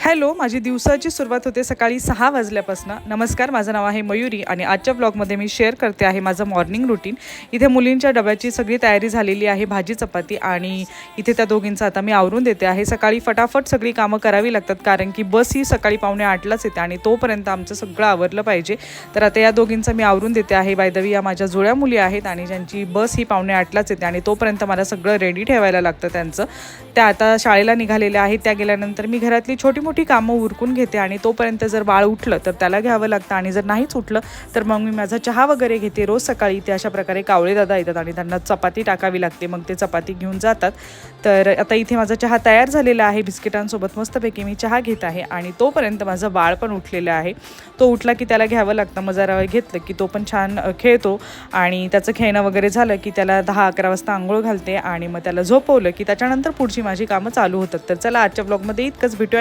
Hello, माझी दिवसाची सुरुवात होते सकाळी 6 वाजल्यापासून. नमस्कार, माझं नाव आहे मयुरी आणि आजच्या ब्लॉगमध्ये मी शेअर करते आहे माझं मॉर्निंग रुटीन. इथे मुलींच्या डब्याची सगळी तयारी झालेली आहे, भाजी चपाती, आणि इथे त्या दोघींचं आता मी आवरून देते आहे. सकाळी फटाफट सगळी कामं करावी लागतात कारण की बस ही सकाळी 7:45लाच येते आणि तोपर्यंत आमचं सगळं आवरलं पाहिजे. तर आता या दोघींचं मी आवरून देते आहे. बाय द वे, या माझ्या जुळ्या मुली आहेत आणि ज्यांची बस ही 7:45लाच येते आणि तोपर्यंत मला सगळं रेडी ठेवायला लागतं त्यांचं. त्या आता शाळेला निघालेल्या आहेत. त्या गेल्यानंतर मी घरातली छोटी मोठी कामं उरकून घेते आणि तोपर्यंत जर बाळ उठलं तर त्याला घ्यावं लागतं आणि जर नाहीच उठलं तर मग मी माझा चहा वगैरे घेते. रोज सकाळी ते अशा प्रकारे कावळे दादा येतात आणि त्यांना चपाती टाकावी लागते, मग ते चपाती घेऊन जातात. तर आता इथे माझा चहा तयार झालेला आहे. बिस्किटांसोबत मस्तपैकी मी चहा घेत आहे आणि तोपर्यंत माझं बाळ पण उठलेलं आहे. तो उठला की त्याला घ्यावं लागतं. मग जरा घेतलं की तो पण छान खेळतो आणि त्याचं खेळणं वगैरे झालं की त्याला 10-11 वाजता आंघोळ घालते आणि मग त्याला झोपवलं की त्याच्यानंतर पुढची माझी कामं चालू होतात. तर चला, आजच्या ब्लॉगमध्ये इतकंच. भेटूया